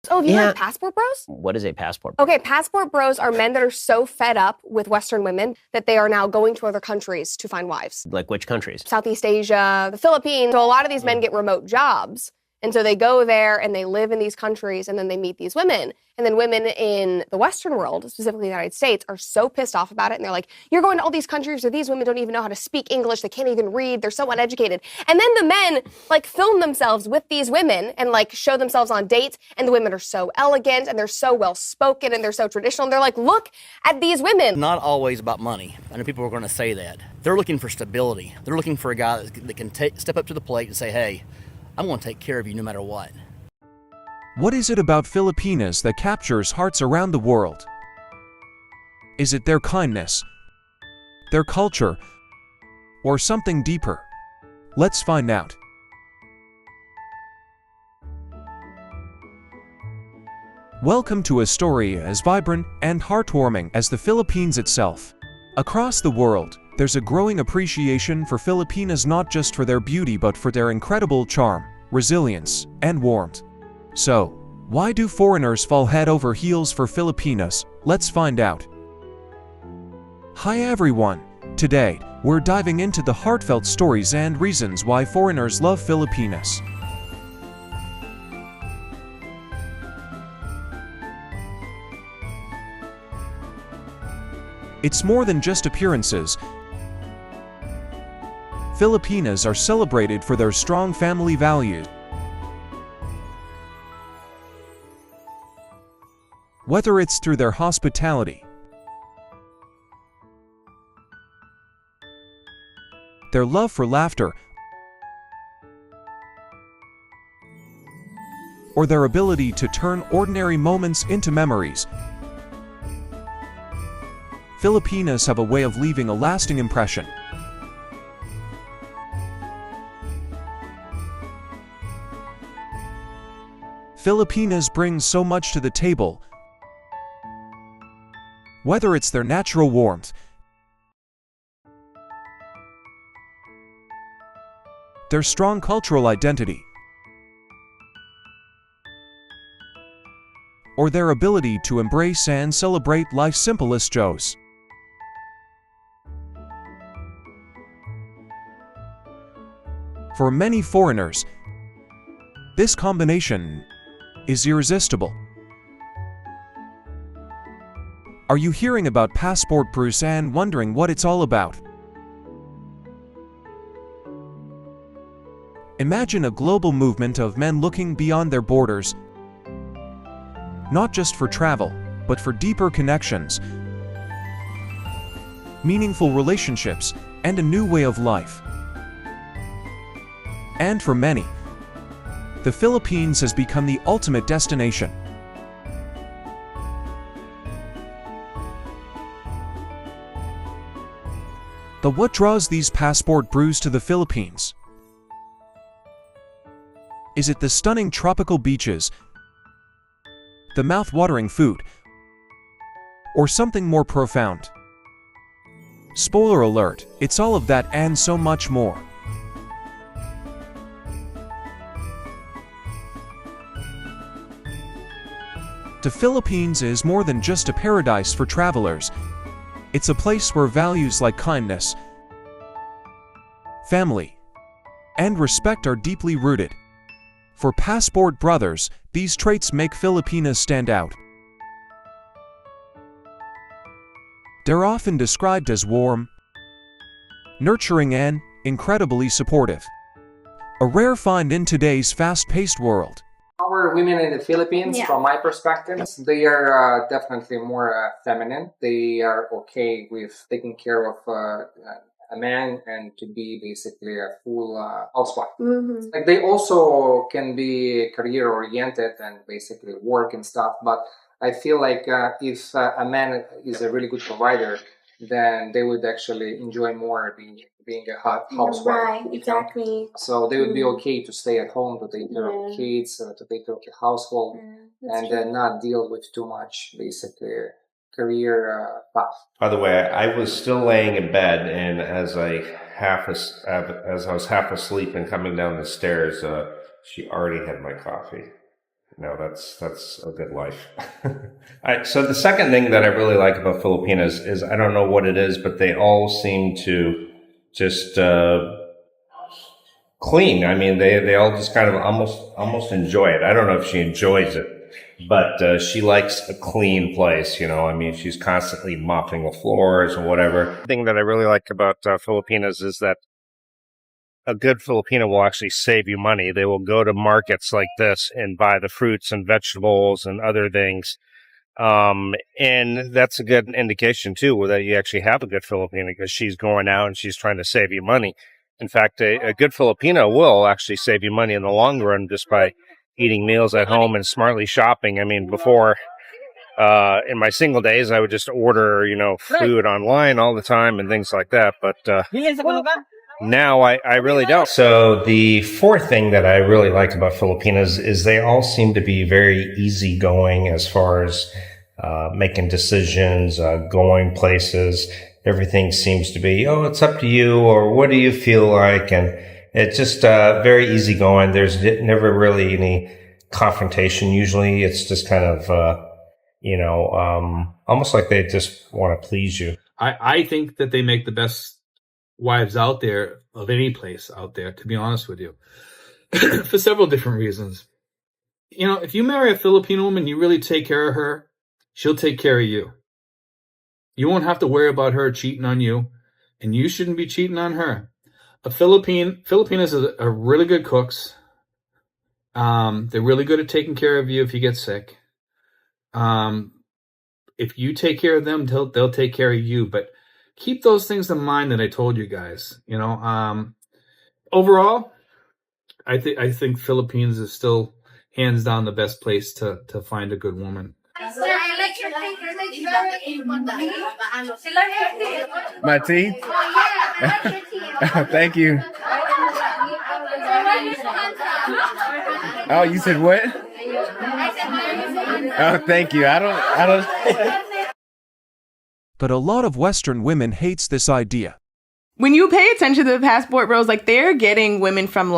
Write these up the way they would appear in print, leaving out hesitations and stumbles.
Oh, have you heard Yeah. of passport bros? What is a passport? Okay, passport bros are men that are so fed up with Western women that they are now going to other countries to find wives. Like which countries? Southeast Asia, the Philippines. So a lot of these men get remote jobs. And so they go there and they live in these countries and then they meet these women. And then women in the Western world, specifically the United States, are so pissed off about it. And they're like, you're going to all these countries where these women don't even know how to speak English. They can't even read. They're so uneducated. And then the men like film themselves with these women and like show themselves on dates. And the women are so elegant and they're so well spoken and they're so traditional. And they're like, look at these women. Not always about money. I know people are going to say that. They're looking for stability. They're looking for a guy that can step up to the plate and say, hey, I'm going to take care of you no matter what. What is it about Filipinas that captures hearts around the world? Is it their kindness, their culture, or something deeper? Let's find out. Welcome to a story as vibrant and heartwarming as the Philippines itself. Across the world, there's a growing appreciation for Filipinas not just for their beauty but for their incredible charm, resilience, and warmth. So, why do foreigners fall head over heels for Filipinas? Let's find out. Hi everyone! Today, we're diving into the heartfelt stories and reasons why foreigners love Filipinas. It's more than just appearances. Filipinas are celebrated for their strong family values. Whether it's through their hospitality, their love for laughter, or their ability to turn ordinary moments into memories, Filipinas have a way of leaving a lasting impression. Filipinas brings so much to the table, whether it's their natural warmth, their strong cultural identity, or their ability to embrace and celebrate life's simplest joys. For many foreigners, this combination is irresistible. Are you hearing about Passport Bruce and wondering what it's all about? Imagine a global movement of men looking beyond their borders, not just for travel, but for deeper connections, meaningful relationships, and a new way of life. And for many, the Philippines has become the ultimate destination. But what draws these passport brews to the Philippines? Is it the stunning tropical beaches, the mouth-watering food, or something more profound? Spoiler alert, it's all of that and so much more. The Philippines is more than just a paradise for travelers. It's a place where values like kindness, family, and respect are deeply rooted. For Passport Brothers, these traits make Filipinas stand out. They're often described as warm, nurturing, and incredibly supportive. A rare find in today's fast-paced world. Our women in the Philippines, from my perspective, they are definitely more feminine. They are okay with taking care of a man and to be basically a full housewife. Like they also can be career oriented and basically work and stuff. But I feel like if a man is a really good provider, then they would actually enjoy more being a housewife. Right, you know? exactly. So they would be okay to stay at home, to take care of the kids, to take care of the household, and then not deal with too much, basically, career path. By the way, I was still laying in bed, and as I was half asleep and coming down the stairs, she already had my coffee. No, that's a good life. All right, so the second thing that I really like about Filipinas is I don't know what it is, but they all seem to just clean. I mean, they all just kind of almost enjoy it. I don't know if she enjoys it, but she likes a clean place. You know, I mean, she's constantly mopping the floors or whatever. The thing that I really like about Filipinas is that a good Filipino will actually save you money. They will go to markets like this and buy the fruits and vegetables and other things. And that's a good indication too, that you actually have a good Filipino, because she's going out and she's trying to save you money. In fact, a good Filipino will actually save you money in the long run just by eating meals at home and smartly shopping. I mean, before, in my single days, I would just order, food online all the time and things like that. But, now I really don't. So the fourth thing that I really like about Filipinas is they all seem to be very easygoing as far as making decisions, going places. Everything seems to be, it's up to you, or what do you feel like? And it's just very easygoing. There's never really any confrontation. Usually it's just kind of, almost like they just want to please you. I think that they make the best wives out there of any place out there, to be honest with you, for several different reasons. If you marry a Filipino woman, you really take care of her, she'll take care of you. You won't have to worry about her cheating on you, and you shouldn't be cheating on her. Filipinas are really good cooks. They're really good at taking care of you if you get sick. If you take care of them, they'll take care of you. But keep those things in mind that I told you guys. Overall, I think Philippines is still hands down the best place to find a good woman. My teeth? Thank you. Oh, you said what? Oh, thank you. I don't. But a lot of Western women hates this idea. When you pay attention to the passport bros, they're getting women from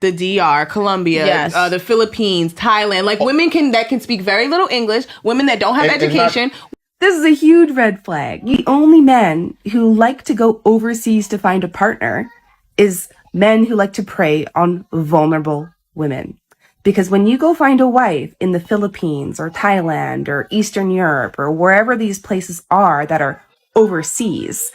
the DR, Colombia, yes. The Philippines, Thailand, women that can speak very little English, women that don't have education. This is a huge red flag. The only men who like to go overseas to find a partner is men who like to prey on vulnerable women. Because when you go find a wife in the Philippines or Thailand or Eastern Europe or wherever these places are that are overseas,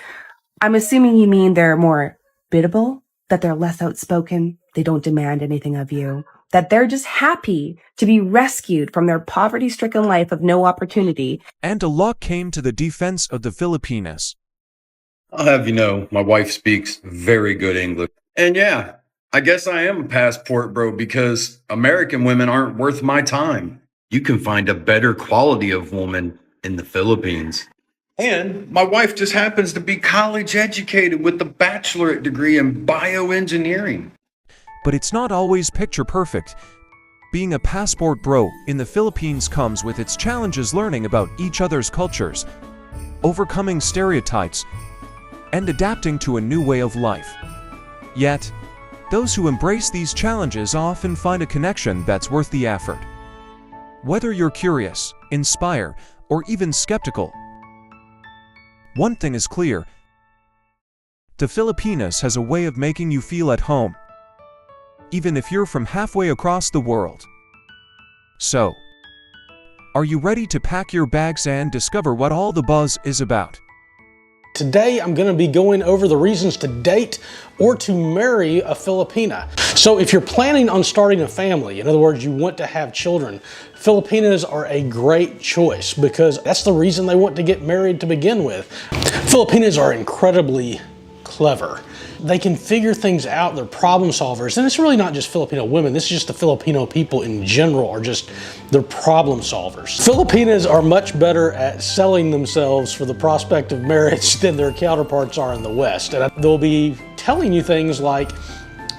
I'm assuming you mean they're more biddable, that they're less outspoken, they don't demand anything of you, that they're just happy to be rescued from their poverty-stricken life of no opportunity. And a lot came to the defense of the Filipinas. I'll have you know, my wife speaks very good English. And yeah, I guess I am a passport bro because American women aren't worth my time. You can find a better quality of woman in the Philippines. And my wife just happens to be college educated with a bachelorate degree in bioengineering. But it's not always picture perfect. Being a passport bro in the Philippines comes with its challenges, learning about each other's cultures, overcoming stereotypes, and adapting to a new way of life. Yet, those who embrace these challenges often find a connection that's worth the effort. Whether you're curious, inspired, or even skeptical, one thing is clear: the Filipinas has a way of making you feel at home, even if you're from halfway across the world. So, are you ready to pack your bags and discover what all the buzz is about? Today, I'm going to be going over the reasons to date or to marry a Filipina. So if you're planning on starting a family, in other words, you want to have children, Filipinas are a great choice because that's the reason they want to get married to begin with. Filipinas are incredibly clever. They can figure things out, they're problem solvers. And it's really not just Filipino women, this is just the Filipino people in general are just, they're problem solvers. Filipinas are much better at selling themselves for the prospect of marriage than their counterparts are in the West. And they'll be telling you things like,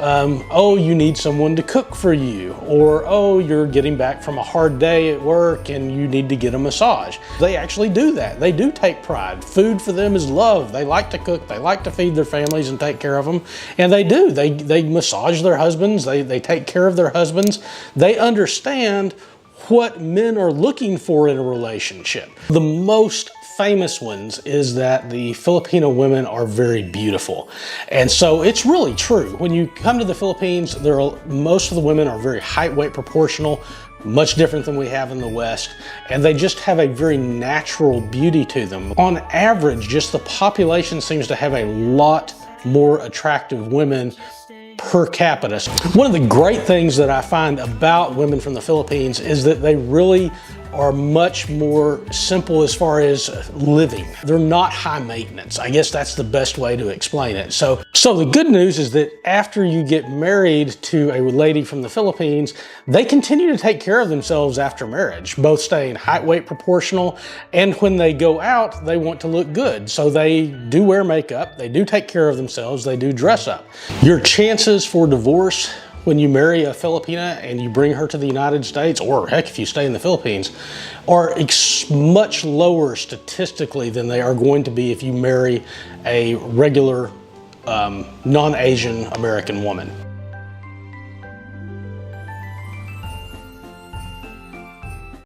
oh, you need someone to cook for you, or oh, you're getting back from a hard day at work and you need to get a massage. They actually do that. They do take pride. Food for them is love. They like to cook, they like to feed their families and take care of them, and they do. They massage their husbands, they take care of their husbands. They understand what men are looking for in a relationship. The most famous ones is that the Filipino women are very beautiful. And so it's really true. When you come to the Philippines, most of the women are very height, weight proportional, much different than we have in the West. And they just have a very natural beauty to them. On average, just the population seems to have a lot more attractive women per capita. One of the great things that I find about women from the Philippines is that they really are much more simple as far as living. They're not high maintenance. I guess that's the best way to explain it. So the good news is that after you get married to a lady from the Philippines, they continue to take care of themselves after marriage, both staying height, weight proportional, and when they go out, they want to look good. So they do wear makeup, they do take care of themselves, they do dress up. Your chances for divorce when you marry a Filipina and you bring her to the United States, or heck, if you stay in the Philippines, are much lower statistically than they are going to be if you marry a regular non-Asian American woman.